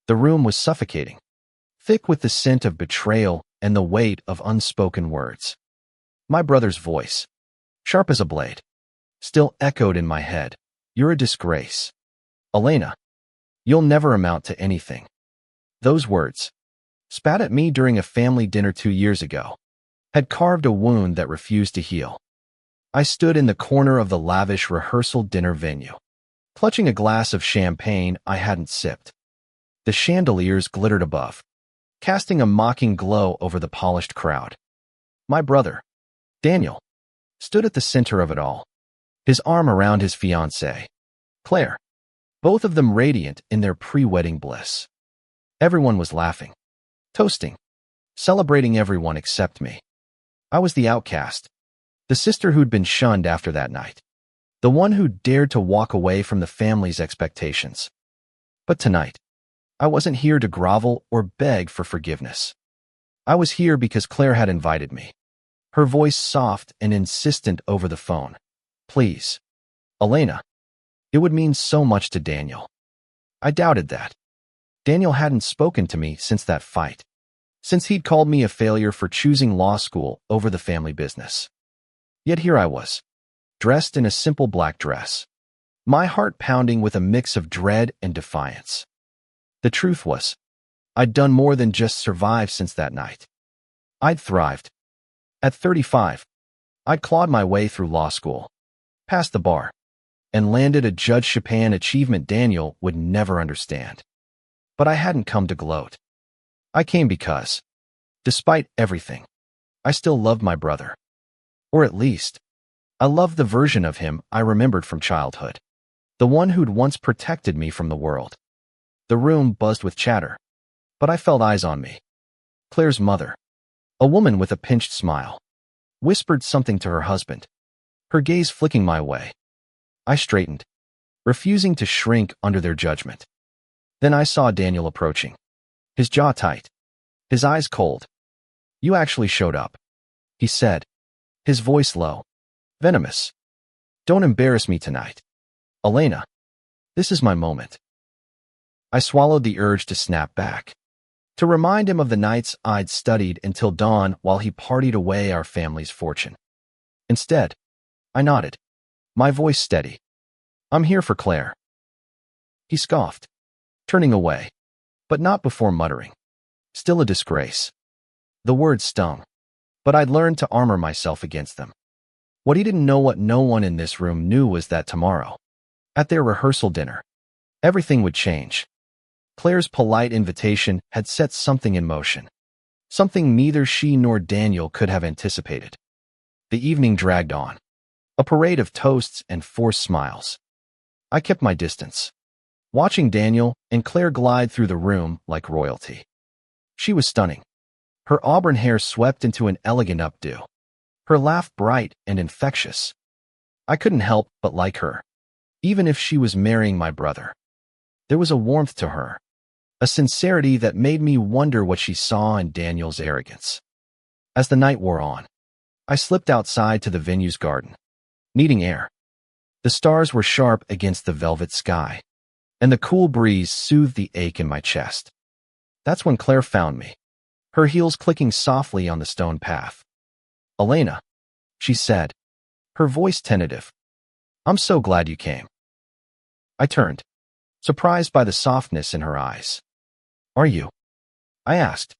The room was suffocating, thick with the scent of betrayal and the weight of unspoken words. My brother's voice, sharp as a blade, still echoed in my head. You're a disgrace. Elena, you'll never amount to anything. Those words, spat at me during a family dinner 2 years ago, had carved a wound that refused to heal. I stood in the corner of the lavish rehearsal dinner venue, clutching a glass of champagne I hadn't sipped. The chandeliers glittered above, casting a mocking glow over the polished crowd. My brother, Daniel, stood at the center of it all, his arm around his fiancée, Claire, both of them radiant in their pre-wedding bliss. Everyone was laughing, toasting, celebrating everyone except me. I was the outcast, the sister who'd been shunned after that night, the one who dared to walk away from the family's expectations. But tonight, I wasn't here to grovel or beg for forgiveness. I was here because Claire had invited me, her voice soft and insistent over the phone. Please, Elena. It would mean so much to Daniel. I doubted that. Daniel hadn't spoken to me since that fight, since he'd called me a failure for choosing law school over the family business. Yet here I was, dressed in a simple black dress, my heart pounding with a mix of dread and defiance. The truth was, I'd done more than just survive since that night. I'd thrived. At 35, I'd clawed my way through law school, passed the bar, and landed a Judge Chapin achievement Daniel would never understand. But I hadn't come to gloat. I came because, despite everything, I still loved my brother. Or at least, I loved the version of him I remembered from childhood, the one who'd once protected me from the world. The room buzzed with chatter, but I felt eyes on me. Claire's mother, a woman with a pinched smile, whispered something to her husband, her gaze flicking my way. I straightened, refusing to shrink under their judgment. Then I saw Daniel approaching, his jaw tight, his eyes cold. You actually showed up, he said, his voice low, venomous. Don't embarrass me tonight. Elena, this is my moment. I swallowed the urge to snap back, to remind him of the nights I'd studied until dawn while he partied away our family's fortune. Instead, I nodded, my voice steady. I'm here for Claire. He scoffed, turning away, but not before muttering. Still a disgrace. The words stung, but I'd learned to armor myself against them. What he didn't know, what no one in this room knew, was that tomorrow, at their rehearsal dinner, everything would change. Claire's polite invitation had set something in motion, something neither she nor Daniel could have anticipated. The evening dragged on, a parade of toasts and forced smiles. I kept my distance, watching Daniel and Claire glide through the room like royalty. She was stunning, her auburn hair swept into an elegant updo, her laugh bright and infectious. I couldn't help but like her, even if she was marrying my brother. There was a warmth to her, a sincerity that made me wonder what she saw in Daniel's arrogance. As the night wore on, I slipped outside to the venue's garden, needing air. The stars were sharp against the velvet sky, and the cool breeze soothed the ache in my chest. That's when Claire found me, her heels clicking softly on the stone path. Elena, she said, her voice tentative. I'm so glad you came. I turned, surprised by the softness in her eyes. Are you? I asked,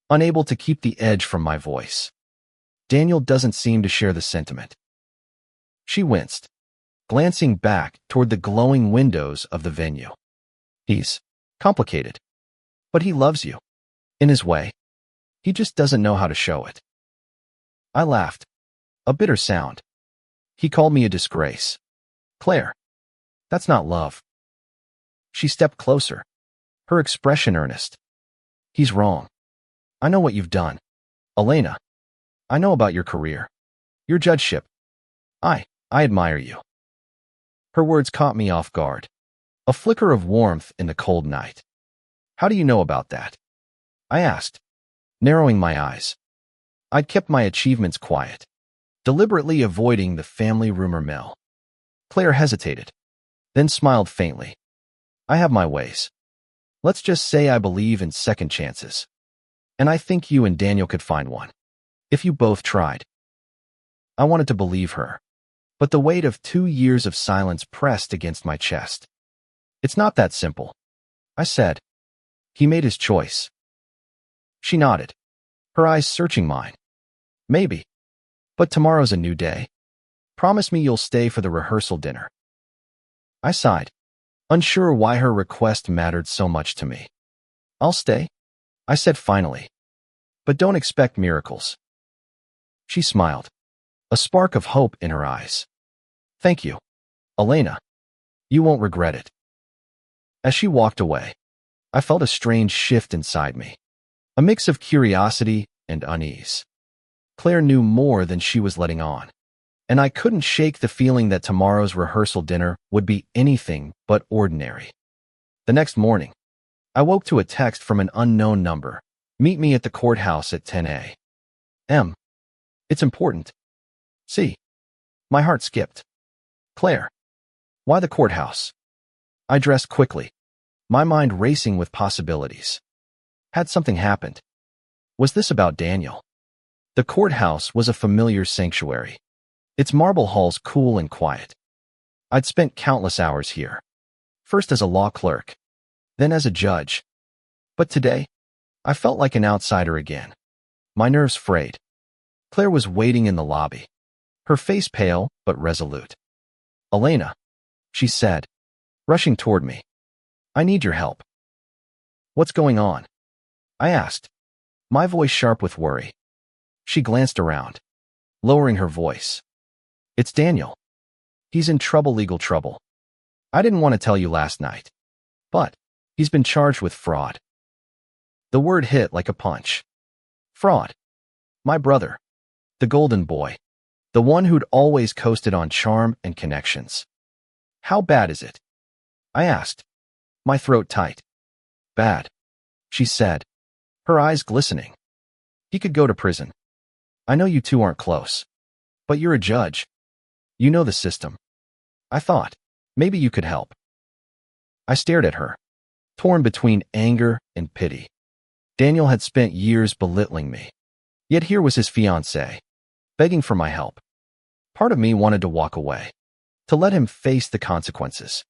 unable to keep the edge from my voice. Daniel doesn't seem to share the sentiment. She winced, glancing back toward the glowing windows of the venue. He's complicated, but he loves you. In his way. He just doesn't know how to show it. I laughed, a bitter sound. He called me a disgrace. Claire, that's not love. She stepped closer, her expression earnest. He's wrong. I know what you've done. Elena, I know about your career, your judgeship. I admire you. Her words caught me off guard, a flicker of warmth in the cold night. How do you know about that? I asked, narrowing my eyes. I'd kept my achievements quiet, deliberately avoiding the family rumor mill. Claire hesitated, then smiled faintly. I have my ways. Let's just say I believe in second chances. And I think you and Daniel could find one. If you both tried. I wanted to believe her. But the weight of 2 years of silence pressed against my chest. It's not that simple, I said. He made his choice. She nodded, her eyes searching mine. Maybe. But tomorrow's a new day. Promise me you'll stay for the rehearsal dinner. I sighed, unsure why her request mattered so much to me. I'll stay, I said finally. But don't expect miracles. She smiled, a spark of hope in her eyes. Thank you, Elena. You won't regret it. As she walked away, I felt a strange shift inside me, a mix of curiosity and unease. Claire knew more than she was letting on, and I couldn't shake the feeling that tomorrow's rehearsal dinner would be anything but ordinary. The next morning, I woke to a text from an unknown number. Meet me at the courthouse at 10 a.m. It's important. See. My heart skipped. Claire. Why the courthouse? I dressed quickly, my mind racing with possibilities. Had something happened? Was this about Daniel? The courthouse was a familiar sanctuary, its marble halls cool and quiet. I'd spent countless hours here, first as a law clerk, then as a judge. But today, I felt like an outsider again, my nerves frayed. Claire was waiting in the lobby, her face pale but resolute. Elena, she said, rushing toward me. I need your help. What's going on? I asked, my voice sharp with worry. She glanced around, lowering her voice. It's Daniel. He's in trouble, legal trouble. I didn't want to tell you last night, but he's been charged with fraud. The word hit like a punch. Fraud. My brother. The golden boy. The one who'd always coasted on charm and connections. How bad is it? I asked, my throat tight. Bad, she said, her eyes glistening. He could go to prison. I know you two aren't close, but you're a judge. You know the system. I thought, maybe you could help. I stared at her, torn between anger and pity. Daniel had spent years belittling me, yet here was his fiancée, begging for my help. Part of me wanted to walk away, to let him face the consequences.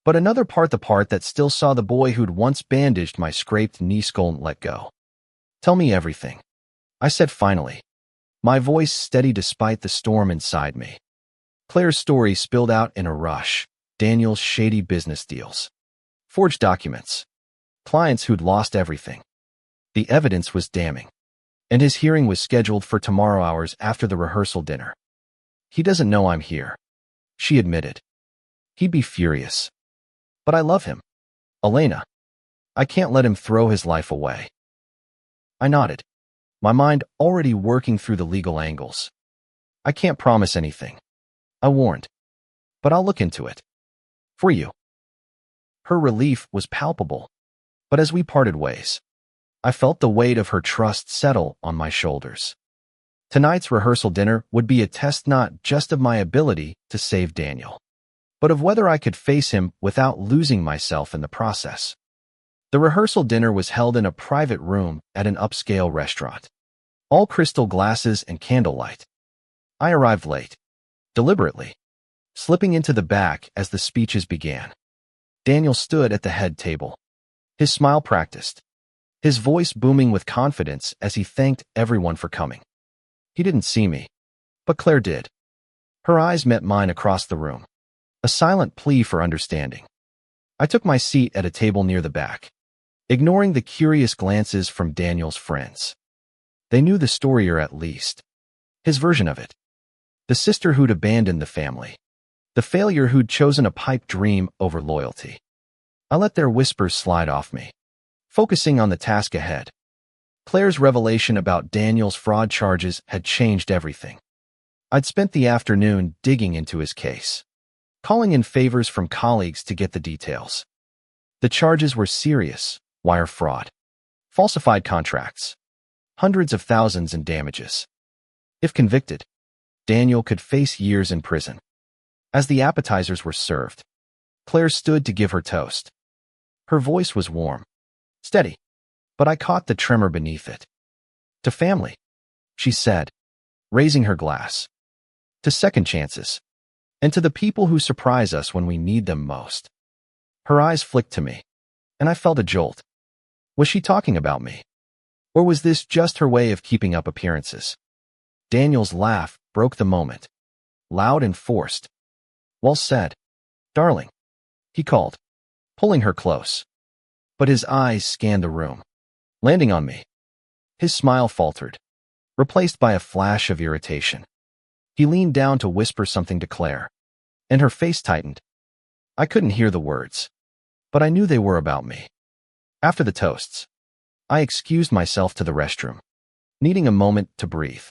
But another part, the part that still saw the boy who'd once bandaged my scraped knee skull, let go. Tell me everything, I said finally, my voice steady despite the storm inside me. Claire's story spilled out in a rush. Daniel's shady business deals, forged documents, clients who'd lost everything. The evidence was damning, and his hearing was scheduled for tomorrow, hours after the rehearsal dinner. He doesn't know I'm here, she admitted. He'd be furious. But I love him. Elena. I can't let him throw his life away. I nodded, my mind already working through the legal angles. I can't promise anything, I warned, but I'll look into it. For you. Her relief was palpable, but as we parted ways, I felt the weight of her trust settle on my shoulders. Tonight's rehearsal dinner would be a test not just of my ability to save Daniel, but of whether I could face him without losing myself in the process. The rehearsal dinner was held in a private room at an upscale restaurant, all crystal glasses and candlelight. I arrived late, deliberately, slipping into the back as the speeches began. Daniel stood at the head table, his smile practiced, his voice booming with confidence as he thanked everyone for coming. He didn't see me, but Claire did. Her eyes met mine across the room, a silent plea for understanding. I took my seat at a table near the back, ignoring the curious glances from Daniel's friends. They knew the story, or at least his version of it. The sister who'd abandoned the family, the failure who'd chosen a pipe dream over loyalty. I let their whispers slide off me, focusing on the task ahead. Claire's revelation about Daniel's fraud charges had changed everything. I'd spent the afternoon digging into his case, calling in favors from colleagues to get the details. The charges were serious: wire fraud, falsified contracts, hundreds of thousands in damages. If convicted, Daniel could face years in prison. As the appetizers were served, Claire stood to give her toast. Her voice was warm, steady, but I caught the tremor beneath it. To family, she said, raising her glass. To second chances, and to the people who surprise us when we need them most. Her eyes flicked to me, and I felt a jolt. Was she talking about me? Or was this just her way of keeping up appearances? Daniel's laugh broke the moment, loud and forced. Well said, darling, he called, pulling her close. But his eyes scanned the room, landing on me. His smile faltered, replaced by a flash of irritation. He leaned down to whisper something to Claire, and her face tightened. I couldn't hear the words, but I knew they were about me. After the toasts, I excused myself to the restroom, needing a moment to breathe.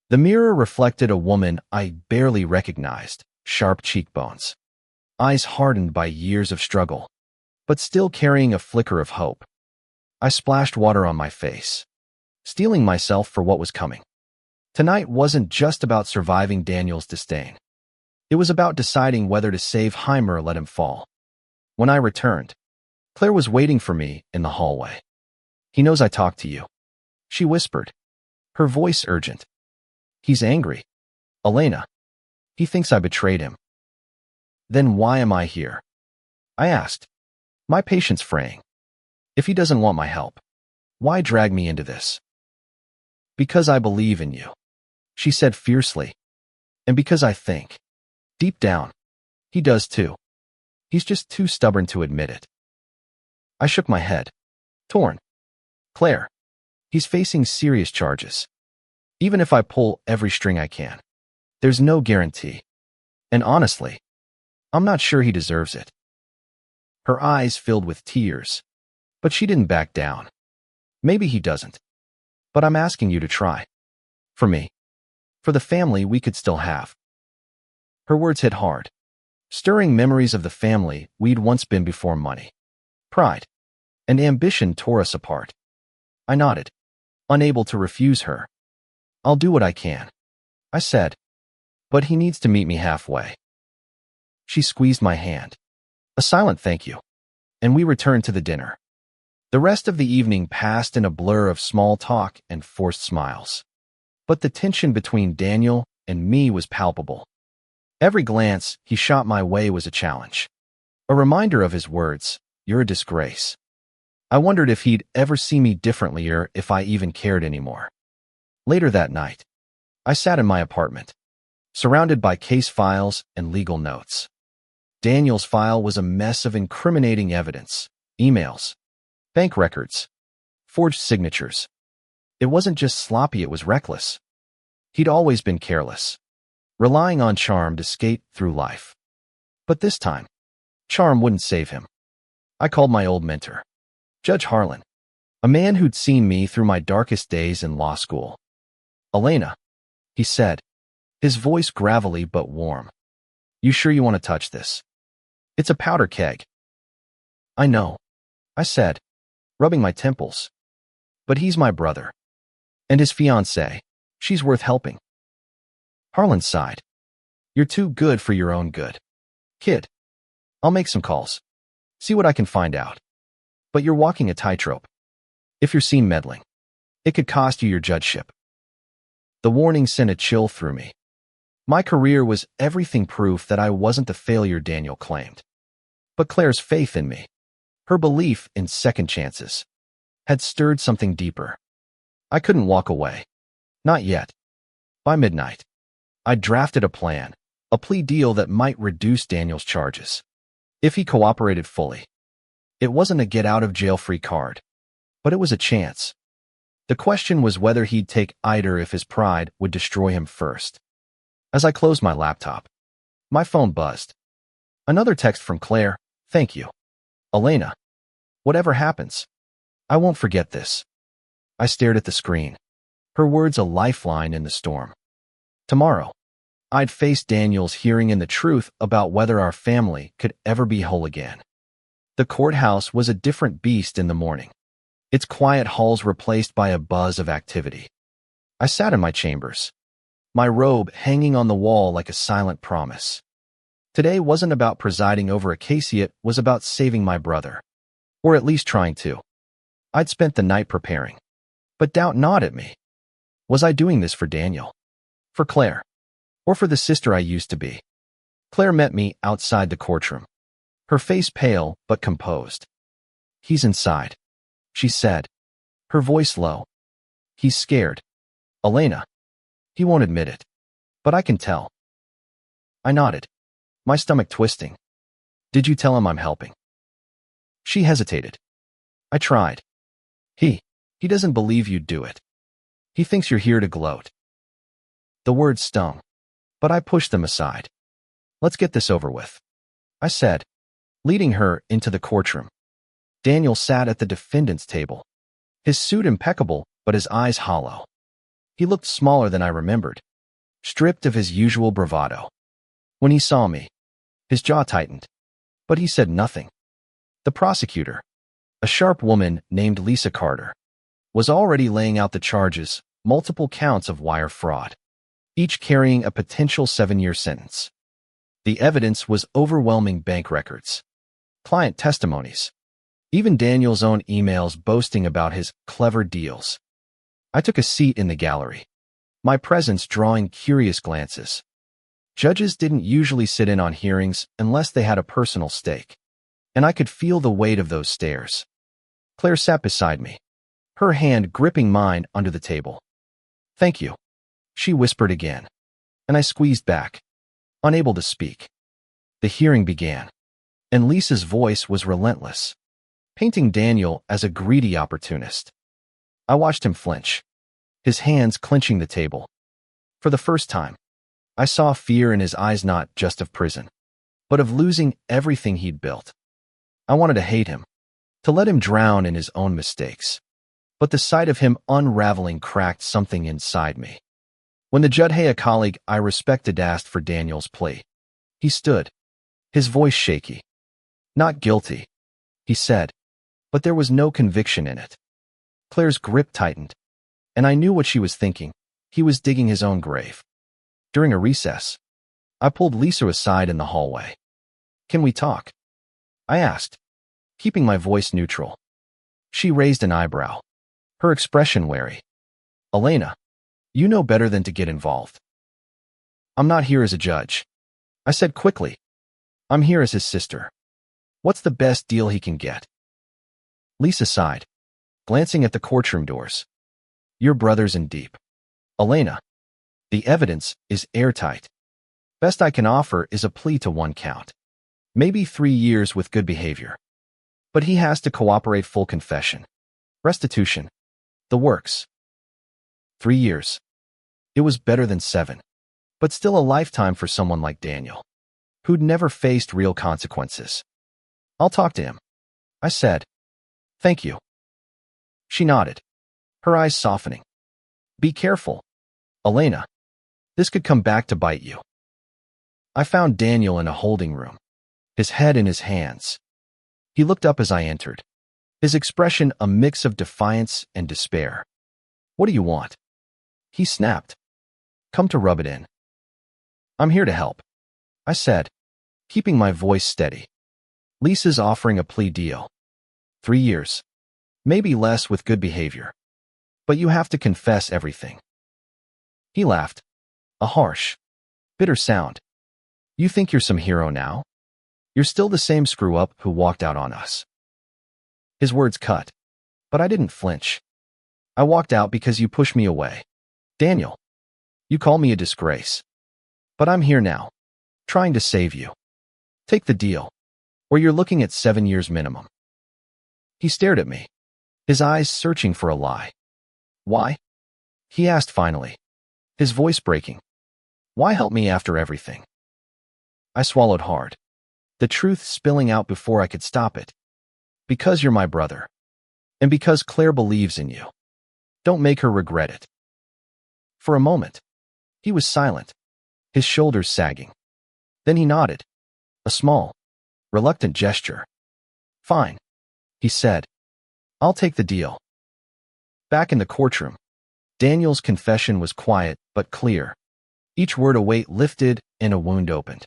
The mirror reflected a woman I barely recognized, sharp cheekbones, eyes hardened by years of struggle, but still carrying a flicker of hope. I splashed water on my face, steeling myself for what was coming. Tonight wasn't just about surviving Daniel's disdain. It was about deciding whether to save Heimer or let him fall. When I returned, Claire was waiting for me in the hallway. He knows I talked to you, she whispered, her voice urgent. He's angry, Elena. He thinks I betrayed him. Then why am I here? I asked, my patience fraying. If he doesn't want my help, why drag me into this? Because I believe in you, she said fiercely. And because I think, deep down, he does too. He's just too stubborn to admit it. I shook my head, torn. Claire, he's facing serious charges. Even if I pull every string I can, there's no guarantee. And honestly, I'm not sure he deserves it. Her eyes filled with tears, but she didn't back down. Maybe he doesn't, but I'm asking you to try. For me. For the family we could still have. Her words hit hard, stirring memories of the family we'd once been before money, pride, and ambition tore us apart. I nodded, unable to refuse her. I'll do what I can, I said, but he needs to meet me halfway. She squeezed my hand, a silent thank you, and we returned to the dinner. The rest of the evening passed in a blur of small talk and forced smiles. But the tension between Daniel and me was palpable. Every glance he shot my way was a challenge, a reminder of his words, "You're a disgrace." I wondered if he'd ever see me differently or if I even cared anymore. Later that night, I sat in my apartment, surrounded by case files and legal notes. Daniel's file was a mess of incriminating evidence, emails, bank records, forged signatures. It wasn't just sloppy, it was reckless. He'd always been careless, relying on charm to skate through life. But this time, charm wouldn't save him. I called my old mentor, Judge Harlan, a man who'd seen me through my darkest days in law school. Elena, he said, his voice gravelly but warm. You sure you want to touch this? It's a powder keg. I know, I said, rubbing my temples. But he's my brother. And his fiancée, she's worth helping. Harlan sighed. You're too good for your own good. Kid, I'll make some calls. See what I can find out. But you're walking a tightrope. If you're seen meddling, it could cost you your judgeship. The warning sent a chill through me. My career was everything proof that I wasn't the failure Daniel claimed. But Claire's faith in me, her belief in second chances, had stirred something deeper. I couldn't walk away. Not yet. By midnight, I drafted a plan, a plea deal that might reduce Daniel's charges, if he cooperated fully. It wasn't a get-out-of-jail-free card, but it was a chance. The question was whether he'd take either if his pride would destroy him first. As I closed my laptop, my phone buzzed. Another text from Claire, thank you. Elena, whatever happens, I won't forget this. I stared at the screen, her words a lifeline in the storm. Tomorrow, I'd face Daniel's hearing and the truth about whether our family could ever be whole again. The courthouse was a different beast in the morning, its quiet halls replaced by a buzz of activity. I sat in my chambers, my robe hanging on the wall like a silent promise. Today wasn't about presiding over a case, it was about saving my brother. Or at least trying to. I'd spent the night preparing. But doubt gnawed at me. Was I doing this for Daniel? For Claire? Or for the sister I used to be? Claire met me outside the courtroom. Her face pale but composed. "He's inside," she said, her voice low. "He's scared. Elena. He won't admit it. But I can tell." I nodded, my stomach twisting. "Did you tell him I'm helping?" She hesitated. I tried. He doesn't believe you'd do it. He thinks you're here to gloat." The words stung, but I pushed them aside. "Let's get this over with," I said, leading her into the courtroom. Daniel sat at the defendant's table, his suit impeccable, but his eyes hollow. He looked smaller than I remembered, stripped of his usual bravado. When he saw me, his jaw tightened, but he said nothing. The prosecutor, a sharp woman named Lisa Carter, was already laying out the charges, multiple counts of wire fraud, each carrying a potential 7-year sentence. The evidence was overwhelming: bank records, client testimonies, even Daniel's own emails boasting about his clever deals. I took a seat in the gallery, my presence drawing curious glances. Judges didn't usually sit in on hearings unless they had a personal stake, and I could feel the weight of those stares. Claire sat beside me, her hand gripping mine under the table. "Thank you," she whispered again, and I squeezed back, unable to speak. The hearing began, and Lisa's voice was relentless, painting Daniel as a greedy opportunist. I watched him flinch, his hands clenching the table. For the first time, I saw fear in his eyes, not just of prison, but of losing everything he'd built. I wanted to hate him, to let him drown in his own mistakes. But the sight of him unraveling cracked something inside me. When the judge, a colleague I respected, asked for Daniel's plea, he stood, his voice shaky. "Not guilty," he said, but there was no conviction in it. Claire's grip tightened, and I knew what she was thinking. He was digging his own grave. During a recess, I pulled Lisa aside in the hallway. "Can we talk?" I asked, keeping my voice neutral. She raised an eyebrow, her expression wary. "Elena, you know better than to get involved." "I'm not here as a judge," I said quickly. "I'm here as his sister. What's the best deal he can get?" Lisa sighed, glancing at the courtroom doors. "Your brother's in deep. Elena, the evidence is airtight. Best I can offer is a plea to 1 count. Maybe 3 years with good behavior. But he has to cooperate: full confession, restitution, the works. 3 years. It was better than 7, but still a lifetime for someone like Daniel, who'd never faced real consequences. "I'll talk to him," I said. "Thank you." She nodded, her eyes softening. "Be careful, Elena. This could come back to bite you." I found Daniel in a holding room, his head in his hands. He looked up as I entered, his expression a mix of defiance and despair. "What do you want?" he snapped. "Come to rub it in." "I'm here to help," I said, keeping my voice steady. "Lisa's offering a plea deal. 3 years. Maybe less with good behavior. But you have to confess everything." He laughed, a harsh, bitter sound. "You think you're some hero now? You're still the same screw-up who walked out on us." His words cut, but I didn't flinch. "I walked out because you pushed me away. Daniel, you call me a disgrace. But I'm here now, trying to save you. Take the deal, or you're looking at 7 years minimum." He stared at me, his eyes searching for a lie. "Why?" he asked finally, his voice breaking. "Why help me after everything?" I swallowed hard, the truth spilling out before I could stop it. "Because you're my brother, and because Claire believes in you. Don't make her regret it." For a moment, he was silent, his shoulders sagging. Then he nodded, a small, reluctant gesture. "Fine," he said. "I'll take the deal." Back in the courtroom, Daniel's confession was quiet but clear. Each word a weight lifted and a wound opened.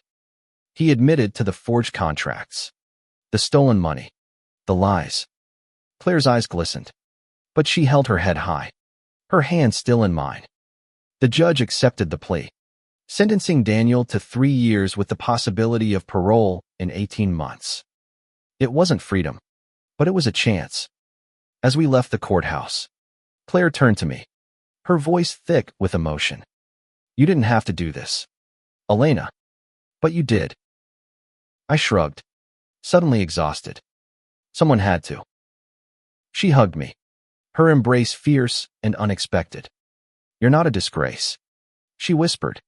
He admitted to the forged contracts, the stolen money, The lies. Claire's eyes glistened, but she held her head high, her hand still in mine. The judge accepted the plea, sentencing Daniel to 3 years with the possibility of parole in 18 months. It wasn't freedom, but it was a chance. As we left the courthouse, Claire turned to me, her voice thick with emotion. "You didn't have to do this, Elena, but you did." I shrugged, suddenly exhausted. Someone had to. She hugged me, her embrace fierce and unexpected. "You're not a disgrace," she whispered.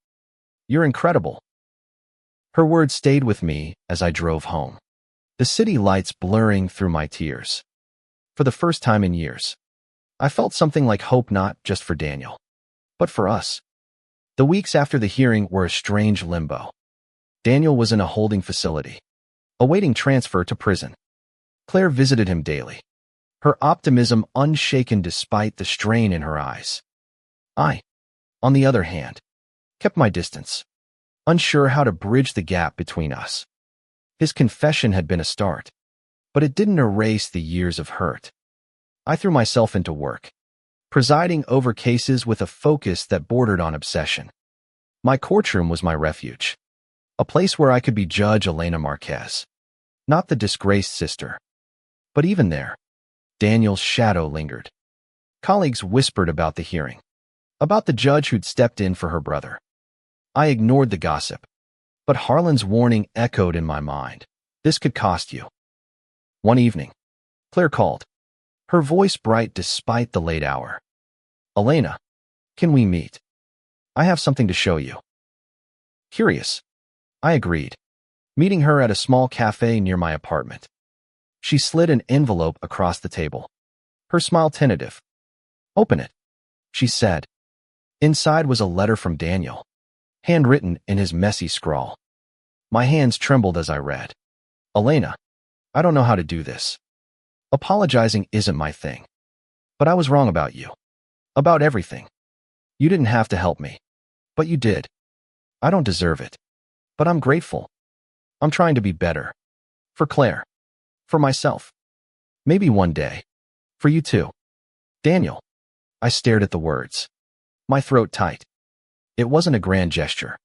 "You're incredible." Her words stayed with me as I drove home, the city lights blurring through my tears. For the first time in years, I felt something like hope, not just for Daniel, but for us. The weeks after the hearing were a strange limbo. Daniel was in a holding facility, awaiting transfer to prison. Claire visited him daily, her optimism unshaken despite the strain in her eyes. I, on the other hand, kept my distance, unsure how to bridge the gap between us. His confession had been a start, but it didn't erase the years of hurt. I threw myself into work, presiding over cases with a focus that bordered on obsession. My courtroom was my refuge, a place where I could be Judge Elena Marquez, not the disgraced sister. But even there, Daniel's shadow lingered. Colleagues whispered about the hearing, about the judge who'd stepped in for her brother. I ignored the gossip, but Harlan's warning echoed in my mind. This could cost you. One evening, Claire called, her voice bright despite the late hour. "Elena, can we meet? I have something to show you." Curious, I agreed, meeting her at a small cafe near my apartment. She slid an envelope across the table, her smile tentative. "Open it," she said. Inside was a letter from Daniel, handwritten in his messy scrawl. My hands trembled as I read. "Elena, I don't know how to do this. Apologizing isn't my thing. But I was wrong about you. About everything. You didn't have to help me. But you did. I don't deserve it. But I'm grateful. I'm trying to be better. For Claire. For myself. Maybe one day. For you too. Daniel." I stared at the words, my throat tight. It wasn't a grand gesture,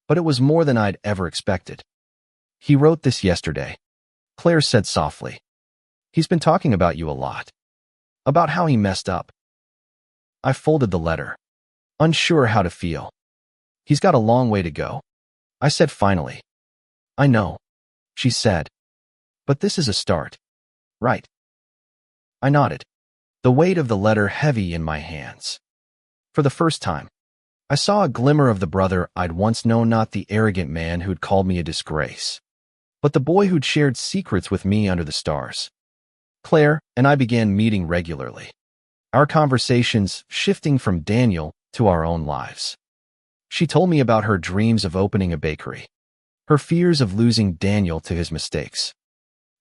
but it was more than I'd ever expected. "He wrote this yesterday," Claire said softly. "He's been talking about you a lot. About how he messed up." I folded the letter, unsure how to feel. "He's got a long way to go," I said finally. "I know," she said. "But this is a start, right?" I nodded, the weight of the letter heavy in my hands. For the first time, I saw a glimmer of the brother I'd once known, not the arrogant man who'd called me a disgrace, but the boy who'd shared secrets with me under the stars. Claire and I began meeting regularly, our conversations shifting from Daniel to our own lives. She told me about her dreams of opening a bakery, her fears of losing Daniel to his mistakes.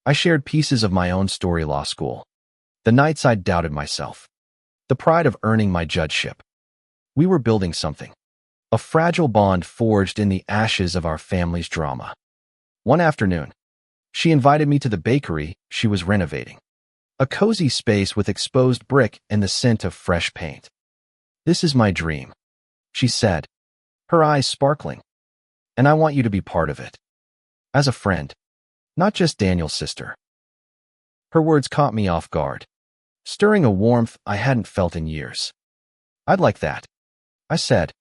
I shared pieces of my own story: law school, the nights I'd doubted myself, the pride of earning my judgeship. We were building something, a fragile bond forged in the ashes of our family's drama. One afternoon, she invited me to the bakery she was renovating, a cozy space with exposed brick and the scent of fresh paint. "This is my dream," she said, her eyes sparkling, "and I want you to be part of it. As a friend, not just Daniel's sister." Her words caught me off guard, stirring a warmth I hadn't felt in years. "I'd like that," I said,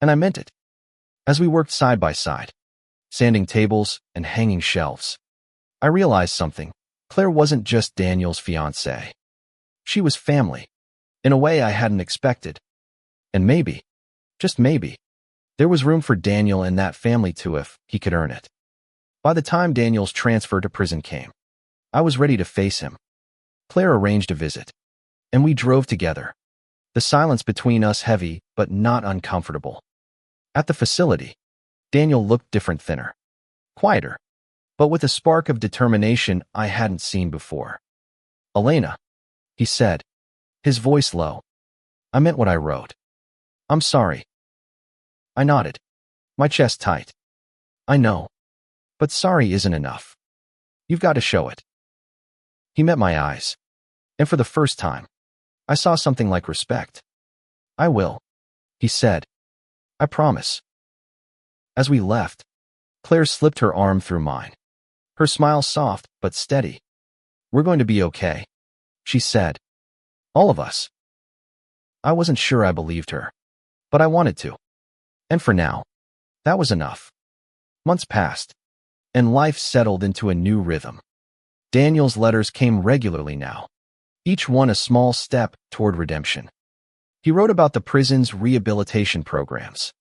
and I meant it. As we worked side by side, sanding tables and hanging shelves, I realized something. Claire wasn't just Daniel's fiancée. She was family, in a way I hadn't expected. And maybe, just maybe, there was room for Daniel in that family too if he could earn it. By the time Daniel's transfer to prison came, I was ready to face him. Claire arranged a visit, and we drove together, the silence between us heavy but not uncomfortable. At the facility, Daniel looked different, thinner, quieter, but with a spark of determination I hadn't seen before. "Elena," he said, his voice low. "I meant what I wrote. I'm sorry." I nodded, my chest tight. "I know, but sorry isn't enough. You've got to show it." He met my eyes, and for the first time, I saw something like respect. "I will," he said. "I promise." As we left, Claire slipped her arm through mine, her smile soft but steady. "We're going to be okay," she said. "All of us." I wasn't sure I believed her, but I wanted to. And for now, that was enough. Months passed, and life settled into a new rhythm. Daniel's letters came regularly now, each one a small step toward redemption. He wrote about the prison's rehabilitation programs,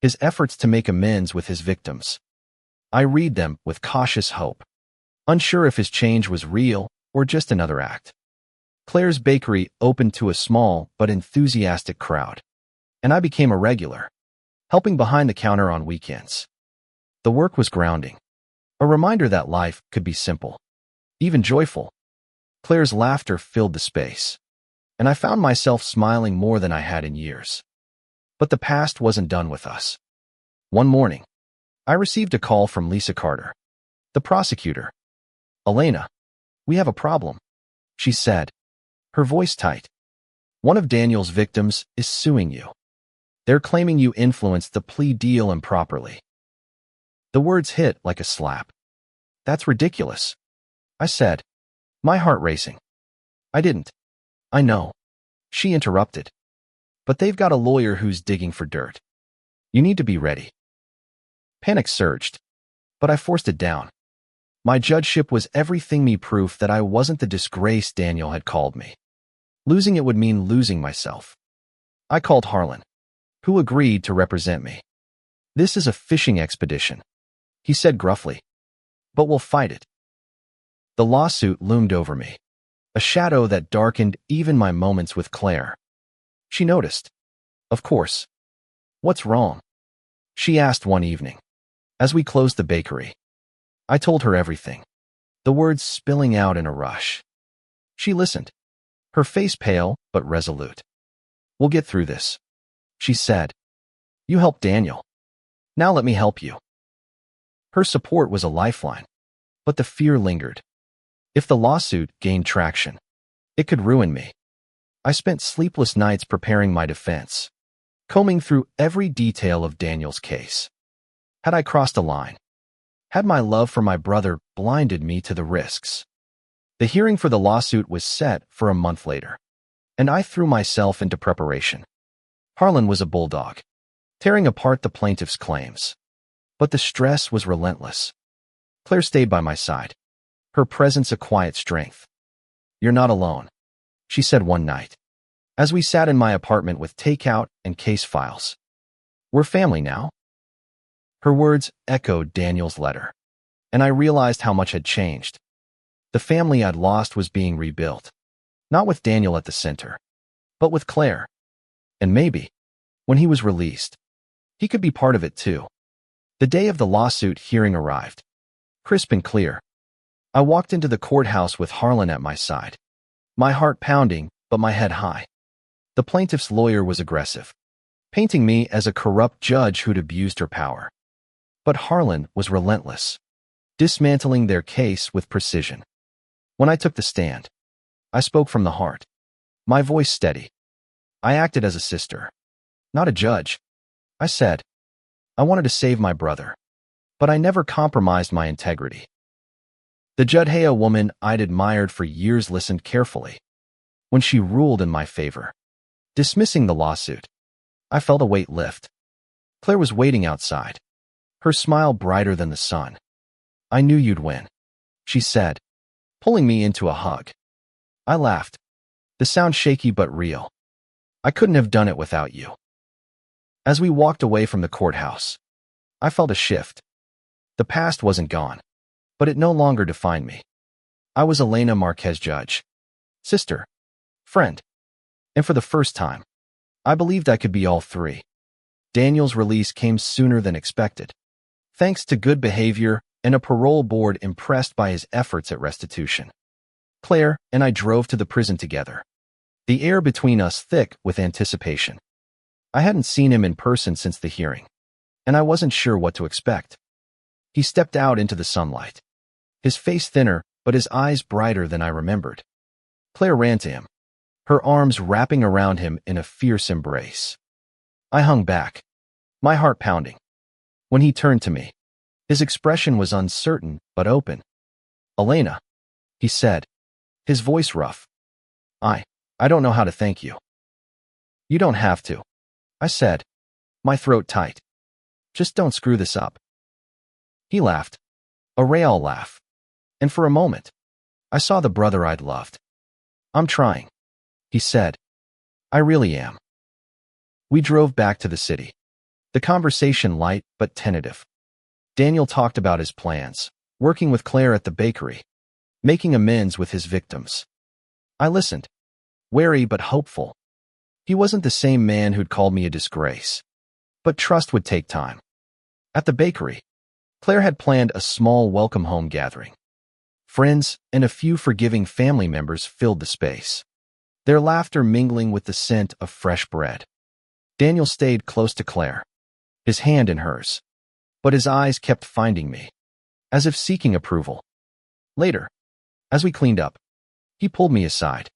his efforts to make amends with his victims. I read them with cautious hope, unsure if his change was real or just another act. Claire's bakery opened to a small but enthusiastic crowd, and I became a regular, helping behind the counter on weekends. The work was grounding, a reminder that life could be simple, even joyful. Claire's laughter filled the space, and I found myself smiling more than I had in years. But the past wasn't done with us. One morning, I received a call from Lisa Carter, the prosecutor. "Elena, we have a problem," she said, her voice tight. "One of Daniel's victims is suing you. They're claiming you influenced the plea deal improperly." The words hit like a slap. "That's ridiculous," I said, my heart racing. "I didn't." "I know," she interrupted. "But they've got a lawyer who's digging for dirt. You need to be ready." Panic surged, but I forced it down. My judgeship was everything me proof that I wasn't the disgrace Daniel had called me. Losing it would mean losing myself. I called Harlan, who agreed to represent me. "This is a fishing expedition," he said gruffly, "but we'll fight it." The lawsuit loomed over me, a shadow that darkened even my moments with Claire. She noticed. "Of course." "What's wrong?" she asked one evening, as we closed the bakery. I told her everything, the words spilling out in a rush. She listened, her face pale but resolute. "We'll get through this," she said. "You helped Daniel. Now let me help you." Her support was a lifeline, but the fear lingered. If the lawsuit gained traction, it could ruin me. I spent sleepless nights preparing my defense, combing through every detail of Daniel's case. Had I crossed a line? Had my love for my brother blinded me to the risks? The hearing for the lawsuit was set for a month later, and I threw myself into preparation. Harlan was a bulldog, tearing apart the plaintiff's claims. But the stress was relentless. Claire stayed by my side, her presence a quiet strength. "You're not alone," she said one night, as we sat in my apartment with takeout and case files. "We're family now." Her words echoed Daniel's letter, and I realized how much had changed. The family I'd lost was being rebuilt, not with Daniel at the center, but with Claire. And maybe, when he was released, he could be part of it too. The day of the lawsuit hearing arrived, crisp and clear. I walked into the courthouse with Harlan at my side, my heart pounding but my head high. The plaintiff's lawyer was aggressive, painting me as a corrupt judge who'd abused her power. But Harlan was relentless, dismantling their case with precision. When I took the stand, I spoke from the heart, my voice steady. I acted as a sister, not a judge. I said, I wanted to save my brother, but I never compromised my integrity. The Judhaya woman I'd admired for years listened carefully. When she ruled in my favor, dismissing the lawsuit, I felt a weight lift. Claire was waiting outside, her smile brighter than the sun. "I knew you'd win," she said, pulling me into a hug. I laughed, the sound shaky but real. "I couldn't have done it without you." As we walked away from the courthouse, I felt a shift. The past wasn't gone, but it no longer defined me. I was Elena Marquez Judge, sister, friend, and for the first time, I believed I could be all three. Daniel's release came sooner than expected, thanks to good behavior and a parole board impressed by his efforts at restitution. Claire and I drove to the prison together, the air between us thick with anticipation. I hadn't seen him in person since the hearing, and I wasn't sure what to expect. He stepped out into the sunlight, his face thinner but his eyes brighter than I remembered. Claire ran to him, her arms wrapping around him in a fierce embrace. I hung back, my heart pounding. When he turned to me, his expression was uncertain but open. "Elena," he said, his voice rough. I don't know how to thank you." "You don't have to," I said, my throat tight. "Just don't screw this up." He laughed, a real laugh, and for a moment, I saw the brother I'd loved. "I'm trying," he said. "I really am." We drove back to the city, the conversation light but tentative. Daniel talked about his plans, working with Claire at the bakery, making amends with his victims. I listened, wary but hopeful. He wasn't the same man who'd called me a disgrace, but trust would take time. At the bakery, Claire had planned a small welcome home gathering. Friends and a few forgiving family members filled the space, their laughter mingling with the scent of fresh bread. Daniel stayed close to Claire, his hand in hers, but his eyes kept finding me, as if seeking approval. Later, as we cleaned up, he pulled me aside.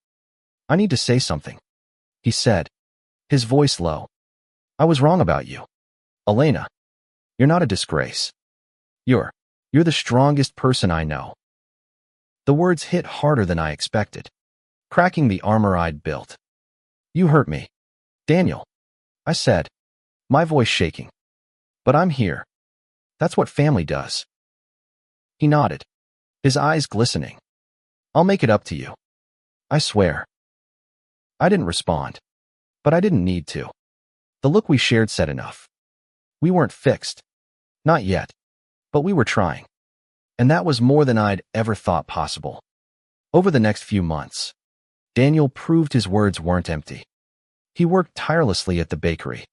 "I need to say something," he said, his voice low. "I was wrong about you. Elena, you're not a disgrace. You're the strongest person I know." The words hit harder than I expected, cracking the armor I'd built. "You hurt me, Daniel," I said, my voice shaking. "But I'm here. That's what family does." He nodded, his eyes glistening. "I'll make it up to you. I swear." I didn't respond, but I didn't need to. The look we shared said enough. We weren't fixed. Not yet. But we were trying. And that was more than I'd ever thought possible. Over the next few months, Daniel proved his words weren't empty. He worked tirelessly at the bakery,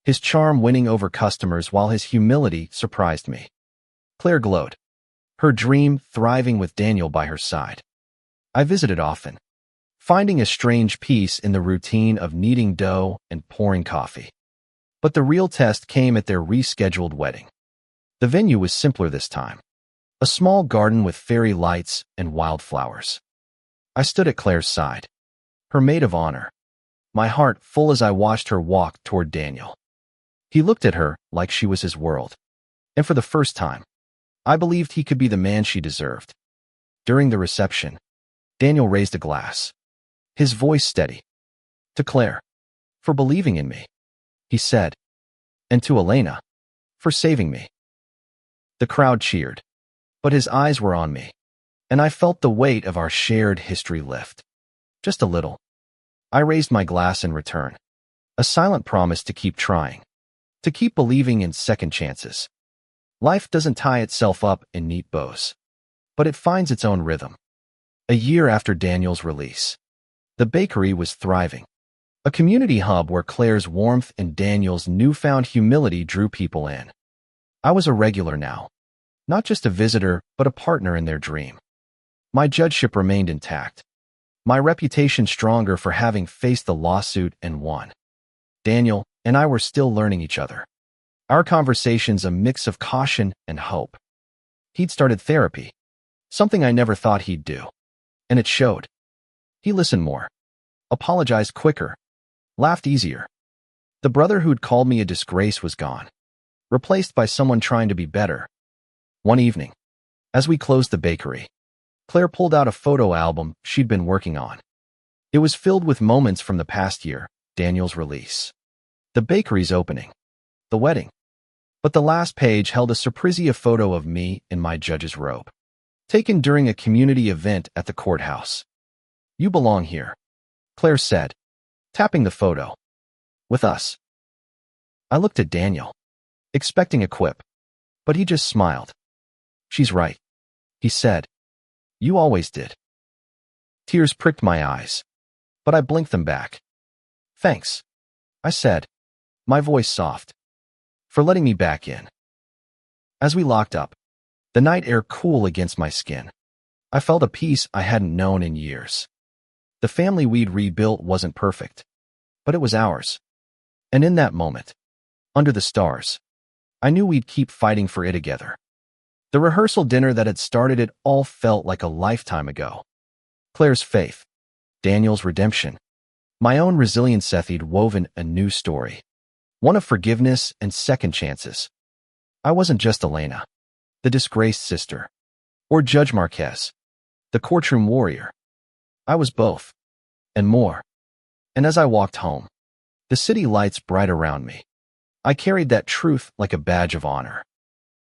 his charm winning over customers while his humility surprised me. Claire glowed, her dream thriving with Daniel by her side. I visited often, finding a strange peace in the routine of kneading dough and pouring coffee. But the real test came at their rescheduled wedding. The venue was simpler this time, a small garden with fairy lights and wildflowers. I stood at Claire's side, her maid of honor, my heart full as I watched her walk toward Daniel. He looked at her like she was his world, and for the first time, I believed he could be the man she deserved. During the reception, Daniel raised a glass, his voice steady. "To Claire, for believing in me," he said, "and to Elena, for saving me." The crowd cheered, but his eyes were on me, and I felt the weight of our shared history lift. Just a little. I raised my glass in return, a silent promise to keep trying, to keep believing in second chances. Life doesn't tie itself up in neat bows, but it finds its own rhythm. A year after Daniel's release, the bakery was thriving, a community hub where Claire's warmth and Daniel's newfound humility drew people in. I was a regular now, not just a visitor, but a partner in their dream. My judgeship remained intact, my reputation stronger for having faced the lawsuit and won. Daniel and I were still learning each other, our conversations a mix of caution and hope. He'd started therapy, something I never thought he'd do, and it showed. He listened more, apologized quicker, laughed easier. The brother who'd called me a disgrace was gone, replaced by someone trying to be better. One evening, as we closed the bakery, Claire pulled out a photo album she'd been working on. It was filled with moments from the past year, Daniel's release, the bakery's opening, the wedding. But the last page held a surprise photo of me in my judge's robe, taken during a community event at the courthouse. "You belong here," Claire said, tapping the photo. "With us." I looked at Daniel, expecting a quip, but he just smiled. "She's right," he said. "You always did." Tears pricked my eyes, but I blinked them back. "Thanks," I said, my voice soft, "for letting me back in." As we locked up, the night air cool against my skin, I felt a peace I hadn't known in years. The family we'd rebuilt wasn't perfect, but it was ours. And in that moment, under the stars, I knew we'd keep fighting for it together. The rehearsal dinner that had started it all felt like a lifetime ago. Claire's faith, Daniel's redemption, my own resilience. Seth'd woven a new story, one of forgiveness and second chances. I wasn't just Elena, the disgraced sister, or Judge Marquez, the courtroom warrior. I was both, and more. And as I walked home, the city lights bright around me, I carried that truth like a badge of honor.